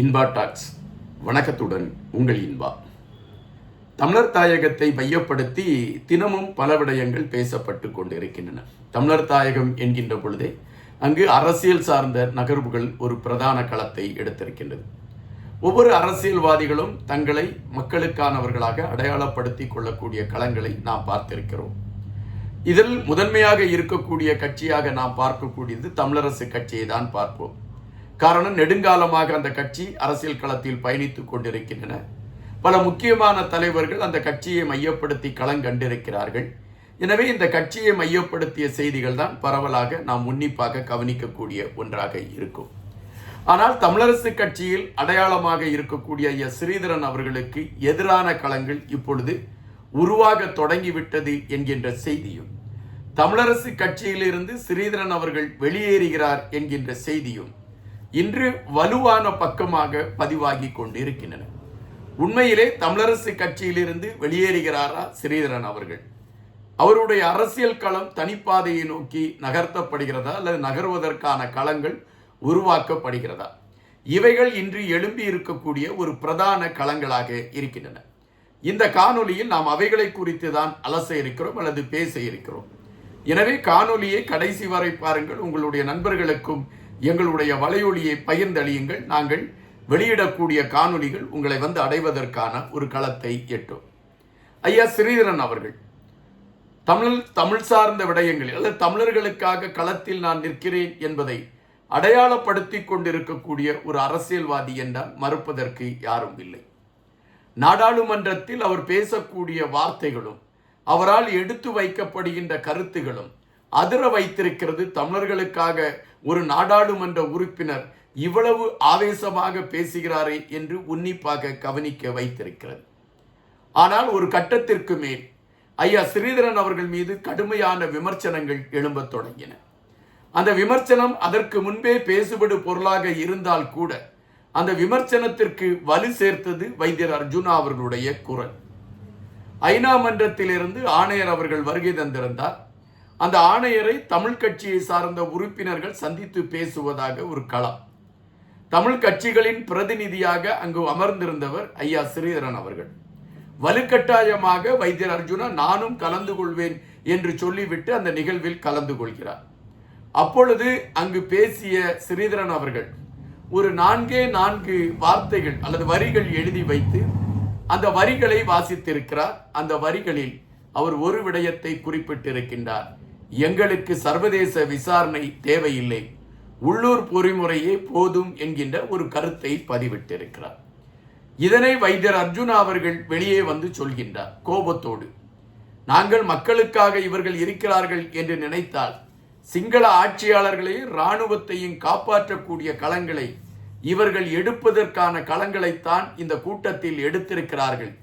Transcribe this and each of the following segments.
Inba tax வணக்கத்துடன் உங்கள் இன்பா. தமிழர் தாயகத்தை மையப்படுத்தி தினமும் பல விடயங்கள் பேசப்பட்டு கொண்டிருக்கின்றன. தமிழர் தாயகம் என்கின்ற பொழுதே அங்கு அரசியல் சார்ந்த நகர்வுகள் ஒரு பிரதான களத்தை எடுத்திருக்கின்றது. ஒவ்வொரு அரசியல்வாதிகளும் தங்களை மக்களுக்கானவர்களாக அடையாளப்படுத்தி கொள்ளக்கூடிய களங்களை நாம் பார்த்திருக்கிறோம். இதில் முதன்மையாக இருக்கக்கூடிய கட்சியாக நாம் பார்க்கக்கூடியது தமிழரசு கட்சியை தான் பார்ப்போம். காரணம், நெடுங்காலமாக அந்த கட்சி அரசியல் களத்தில் பயணித்துக் கொண்டிருக்கின்றன. பல முக்கியமான தலைவர்கள் அந்த கட்சியை மையப்படுத்தி களம் கண்டிருக்கிறார்கள். எனவே இந்த கட்சியை மையப்படுத்திய செய்திகள் தான் பரவலாக நாம் உன்னிப்பாக கவனிக்கக்கூடிய ஒன்றாக இருக்கும். ஆனால் தமிழரசு கட்சியில் அடையாளமாக இருக்கக்கூடிய ஐயா ஸ்ரீதரன் அவர்களுக்கு எதிரான களங்கள் இப்பொழுது உருவாக தொடங்கிவிட்டது என்கின்ற செய்தியும், தமிழரசு கட்சியிலிருந்து ஸ்ரீதரன் அவர்கள் வெளியேறுகிறார் என்கின்ற செய்தியும் இன்று வலுவான பக்கமாக பதிவாகி கொண்டிருக்கின்றன. உண்மையிலே தமிழரசு கட்சியிலிருந்து வெளியேறுகிறாரா ஸ்ரீதரன் அவர்கள்? அவருடைய அரசியல் களம் தனிப்பாதையை நோக்கி நகர்த்தப்படுகிறதா அல்லது நகர்வதற்கான களங்கள் உருவாக்கப்படுகிறதா? இவைகள் இன்று எழும்பி இருக்கக்கூடிய ஒரு பிரதான களங்களாக இருக்கின்றன. இந்த காணொலியில் நாம் அவைகளை குறித்து தான் அலச இருக்கிறோம் அல்லது பேச இருக்கிறோம். எனவே காணொலியை கடைசி வரை பாருங்கள். உங்களுடைய நண்பர்களுக்கும் எங்களுடைய வலையொலியை பகிர்ந்தளியுங்கள். நாங்கள் வெளியிடக்கூடிய காணொலிகள் உங்களை வந்து அடைவதற்கான ஒரு களத்தை எட்டும். ஐயா ஸ்ரீதரன் அவர்கள் தமிழ் சார்ந்த விடயங்களில் அல்லது தமிழர்களுக்காக களத்தில் நான் நிற்கிறேன் என்பதை அடையாளப்படுத்தி கொண்டிருக்கக்கூடிய ஒரு அரசியல்வாதி என்றால் மறுப்பதற்கு யாரும் இல்லை. நாடாளுமன்றத்தில் அவர் பேசக்கூடிய வார்த்தைகளும் அவரால் எடுத்து வைக்கப்படுகின்ற கருத்துகளும் அதிர வைத்திருக்கிறது. தமிழர்களுக்காக ஒரு நாடாளுமன்ற உறுப்பினர் இவ்வளவு ஆவேசமாக பேசுகிறாரே என்று உன்னிப்பாக கவனிக்க வைத்திருக்கிறது. ஆனால் ஒரு கட்டத்திற்கு மேல் ஐயா ஸ்ரீதரன் அவர்கள் மீது கடுமையான விமர்சனங்கள் எழும்பத் தொடங்கின. அந்த விமர்சனம் அதற்கு முன்பே பேசுபடு பொருளாக இருந்தால் கூட அந்த விமர்சனத்திற்கு வலு சேர்த்தது வைத்தியர் அர்ஜுனா அவர்களுடைய குரல். ஐநா மன்றத்திலிருந்து ஆணையர் அவர்கள் வருகை தந்திருந்தார். அந்த ஆணையரை தமிழ் கட்சியை சார்ந்த உறுப்பினர்கள் சந்தித்து பேசுவதாக ஒரு களம். தமிழ் கட்சிகளின் பிரதிநிதியாக அங்கு அமர்ந்திருந்தவர் ஐயா ஸ்ரீதரன் அவர்கள். வலுக்கட்டாயமாக வைத்தியர் அர்ஜுனா நானும் கலந்து கொள்வேன் என்று சொல்லிவிட்டு அந்த நிகழ்வில் கலந்து கொள்கிறார். அப்பொழுது அங்கு பேசிய ஸ்ரீதரன் அவர்கள் ஒரு 4 வார்த்தைகள் அல்லது வரிகள் எழுதி வைத்து அந்த வரிகளை வாசித்திருக்கிறார். அந்த வரிகளில் அவர் ஒரு விடயத்தை குறிப்பிட்டிருக்கின்றார். எங்களுக்கு சர்வதேச விசாரணை தேவையில்லை, உள்ளூர் பொறிமுறையே போதும் என்கின்ற ஒரு கருத்தை பதிவிட்டிருக்கிறார். இதனை வைத்தியர் அர்ஜுனா அவர்கள் வெளியே வந்து சொல்கின்றார் கோபத்தோடு. நாங்கள் மக்களுக்காக இவர்கள் இருக்கிறார்கள் என்று நினைத்தால் சிங்கள ஆட்சியாளர்களையும் இராணுவத்தையும் காப்பாற்றக்கூடிய களங்களை இவர்கள் எடுப்பதற்கான களங்களைத்தான் இந்த கூட்டத்தில் எடுத்திருக்கிறார்கள்.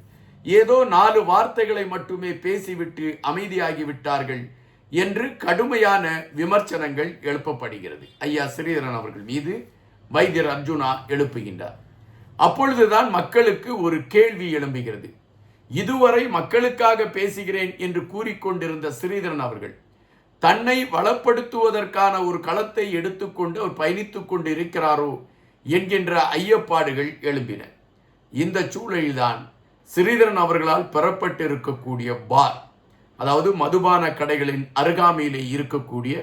ஏதோ 4 வார்த்தைகளை மட்டுமே பேசிவிட்டு அமைதியாகிவிட்டார்கள் என்று கடுமையான விமர்சனங்கள் எழுப்பப்படுகிறது. ஐயா ஸ்ரீதரன் அவர்கள் மீது வைத்தியர் அர்ஜுனா எழுப்புகின்றார். அப்பொழுதுதான் மக்களுக்கு ஒரு கேள்வி எழும்புகிறது. இதுவரை மக்களுக்காக பேசுகிறேன் என்று கூறிக்கொண்டிருந்த ஸ்ரீதரன் அவர்கள் தன்னை வளப்படுத்துவதற்கான ஒரு களத்தை எடுத்துக்கொண்டு அவர் பயணித்துக் கொண்டு இருக்கிறாரோ என்கின்ற ஐயப்பாடுகள் எழும்பின. இந்த சூழலில்தான் ஸ்ரீதரன் அவர்களால் பெறப்பட்டு இருக்கக்கூடிய பார், அதாவது மதுபான கடைகளின் அருகாமையிலே இருக்கக்கூடிய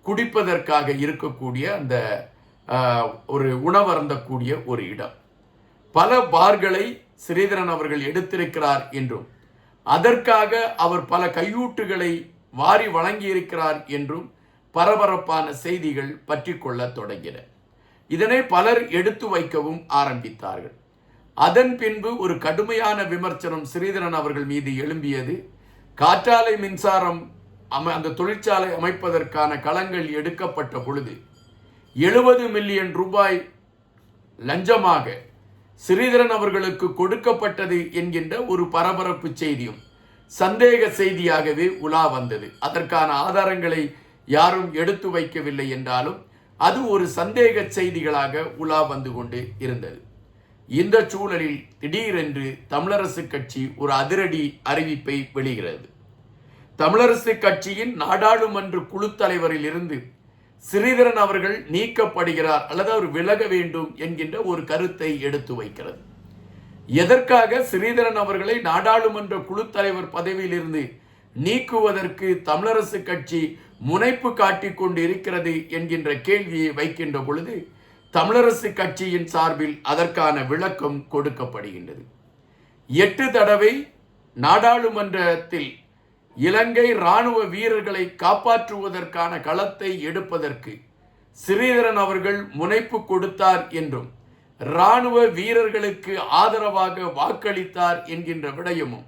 குடிப்பதற்காக இருக்கக்கூடிய அந்த ஒரு உணவருந்தக்கூடிய ஒரு இடம், பல பார்களை ஸ்ரீதரன் அவர்கள் எடுத்திருக்கிறார் என்றும் அதற்காக அவர் பல கையூட்டுகளை வாரி வழங்கியிருக்கிறார் என்றும் பரபரப்பான செய்திகள் பற்றி கொள்ள தொடங்கின. இதனை பலர் எடுத்து வைக்கவும் ஆரம்பித்தார்கள். அதன் பின்பு ஒரு கடுமையான விமர்சனம் ஸ்ரீதரன் அவர்கள் மீது எழும்பியது. காற்றாலை மின்சாரம் அந்த தொழிற்சாலை அமைப்பதற்கான களங்கள் எடுக்கப்பட்ட பொழுது 70 மில்லியன் ரூபாய் லஞ்சமாக ஸ்ரீதரன் அவர்களுக்கு கொடுக்கப்பட்டது என்கின்ற ஒரு பரபரப்பு செய்தியும் சந்தேக செய்தியாகவே உலா வந்தது. அதற்கான ஆதாரங்களை யாரும் எடுத்து வைக்கவில்லை என்றாலும் அது ஒரு சந்தேக செய்திகளாக உலா வந்து கொண்டு இருந்தது. இந்த சூழலில் திடீரென்று தமிழரசு கட்சி ஒரு அதிரடி அறிவிப்பை வெளியிடுகிறது. தமிழரசு கட்சியின் நாடாளுமன்ற குழு தலைவரில் இருந்து ஸ்ரீதரன் அவர்கள் நீக்கப்படுகிறார் அல்லது அவர் விலக வேண்டும் என்கின்ற ஒரு கருத்தை எடுத்து வைக்கிறது. எதற்காக ஸ்ரீதரன் அவர்களை நாடாளுமன்ற குழு தலைவர் பதவியிலிருந்து நீக்குவதற்கு தமிழரசு கட்சி முனைப்பு காட்டிக் கொண்டு இருக்கிறது என்கின்ற கேள்வியை வைக்கின்ற பொழுது தமிழரசு கட்சியின் சார்பில் அதற்கான விளக்கம் கொடுக்கப்படுகின்றது. 8 தடவை நாடாளுமன்றத்தில் இலங்கை இராணுவ வீரர்களை காப்பாற்றுவதற்கான களத்தை எடுப்பதற்கு ஸ்ரீதரன் அவர்கள் முனைப்பு கொடுத்தார் என்றும் இராணுவ வீரர்களுக்கு ஆதரவாக வாக்களித்தார் என்கின்ற விடயமும்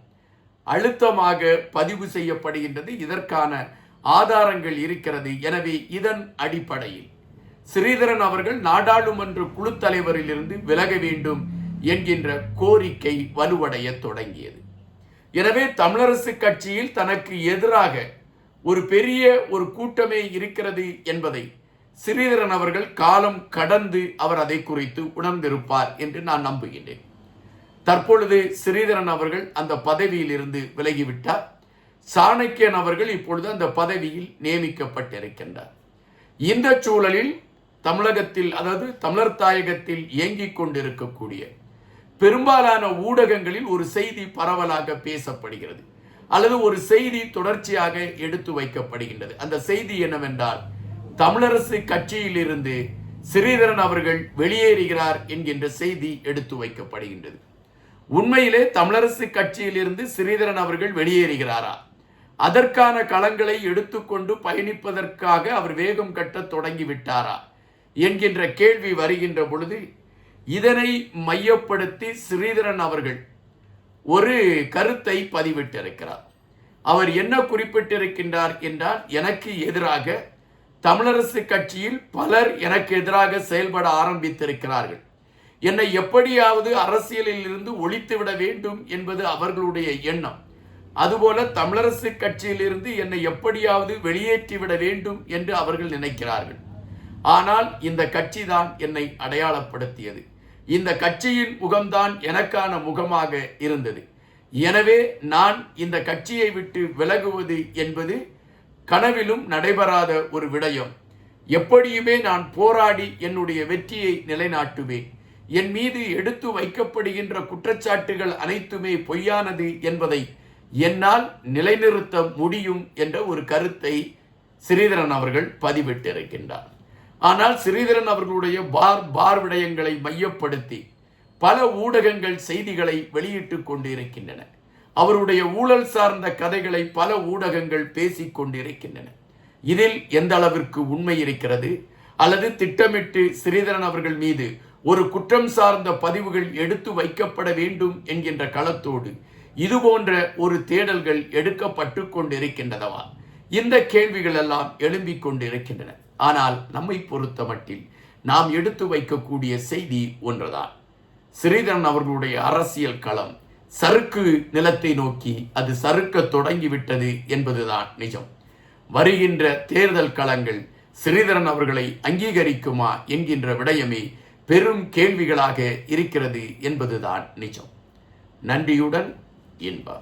அழுத்தமாக பதிவு செய்யப்படுகின்றது. இதற்கான ஆதாரங்கள் இருக்கிறது. எனவே இதன் அடிப்படையில் ஸ்ரீதரன் அவர்கள் நாடாளுமன்ற குழு தலைவரிலிருந்து விலக வேண்டும் என்கின்ற கோரிக்கை வலுவடைய தொடங்கியது. எனவே தமிழரசு கட்சியில் தனக்கு எதிராக ஒரு பெரிய ஒரு கூட்டமே இருக்கிறது என்பதை ஸ்ரீதரன் அவர்கள் காலம் கடந்து அவர் அதை குறித்து உணர்ந்திருப்பார் என்று நான் நம்புகின்றேன். தற்பொழுது ஸ்ரீதரன் அவர்கள் அந்த பதவியில் இருந்து விலகிவிட்டார். சாணக்கியன் அவர்கள் இப்பொழுது அந்த பதவியில் நியமிக்கப்பட்டிருக்கின்றார். இந்த சூழலில் தமிழகத்தில், அதாவது தமிழர் தாயகத்தில் இயங்கிக் கொண்டிருக்கக்கூடிய பெரும்பாலான ஊடகங்களில் ஒரு செய்தி பரவலாக பேசப்படுகிறது அல்லது ஒரு செய்தி தொடர்ச்சியாக எடுத்து வைக்கப்படுகின்றது. அந்த செய்தி என்னவென்றால், தமிழரசு கட்சியிலிருந்து ஸ்ரீதரன் அவர்கள் வெளியேறுகிறார் என்கின்ற செய்தி எடுத்து வைக்கப்படுகின்றது. உண்மையிலே தமிழரசு கட்சியிலிருந்து ஸ்ரீதரன் அவர்கள் வெளியேறுகிறாரா? அதற்கான களங்களை எடுத்துக்கொண்டு பயணிப்பதற்காக அவர் வேகம் கட்ட தொடங்கிவிட்டாரா என்கின்ற கேள்வி வருகின்ற பொழுது இதனை மையப்படுத்தி ஸ்ரீதரன் அவர்கள் ஒரு கருத்தை பதிவிட்டிருக்கிறார். அவர் என்ன குறிப்பிட்டிருக்கின்றார் என்றால், எனக்கு எதிராக தமிழரசு கட்சியில் பலர் எனக்கு எதிராக செயல்பட ஆரம்பித்திருக்கிறார்கள். என்னை எப்படியாவது அரசியலில் இருந்து ஒழித்துவிட வேண்டும் என்பது அவர்களுடைய எண்ணம். அதுபோல தமிழரசு கட்சியிலிருந்து என்னை எப்படியாவது வெளியேற்றிவிட வேண்டும் என்று அவர்கள் நினைக்கிறார்கள். ஆனால் இந்த கட்சி தான் என்னை அடையாளப்படுத்தியது. இந்த கட்சியின் முகம்தான் எனக்கான முகமாக இருந்தது. எனவே நான் இந்த கட்சியை விட்டு விலகுவது என்பது கனவிலும் நடைபெறாத ஒரு விடயம். எப்படியுமே நான் போராடி என்னுடைய வெற்றியை நிலைநாட்டுவேன். என் மீது எடுத்து வைக்கப்படுகின்ற குற்றச்சாட்டுகள் அனைத்துமே பொய்யானது என்பதை என்னால் நிலைநிறுத்த முடியும் என்ற ஒரு கருத்தை ஸ்ரீதரன் அவர்கள் பதிவிட்டிருக்கின்றார். ஆனால் ஸ்ரீதரன் அவர்களுடைய பார் விடயங்களை மையப்படுத்தி பல ஊடகங்கள் செய்திகளை வெளியிட்டு கொண்டிருக்கின்றன. அவருடைய ஊழல் சார்ந்த கதைகளை பல ஊடகங்கள் பேசிக் கொண்டிருக்கின்றன. இதில் எந்த அளவிற்கு உண்மை இருக்கிறது அல்லது திட்டமிட்டு ஸ்ரீதரன் அவர்கள் மீது ஒரு குற்றம் சார்ந்த பதிவுகள் எடுத்து வைக்கப்பட வேண்டும் என்கின்ற களத்தோடு இது போன்ற ஒரு தேடல்கள் எடுக்கப்பட்டு கொண்டிருக்கின்றனவா? இந்த கேள்விகள் எல்லாம் எழும்பிக் கொண்டிருக்கின்றன. ஆனால் நம்மை பொறுத்த மட்டில் நாம் எடுத்து வைக்கக்கூடிய செய்தி ஒன்றுதான். ஸ்ரீதரன் அவர்களுடைய அரசியல் களம் சறுக்கு நிலத்தை நோக்கி அது சறுக்க தொடங்கிவிட்டது என்பதுதான் நிஜம். வருகின்ற தேர்தல் களங்கள் ஸ்ரீதரன் அவர்களை அங்கீகரிக்குமா என்கின்ற விடயமே பெரும் கேள்விகளாக இருக்கிறது என்பதுதான் நிஜம். நன்றியுடன் இன்பா.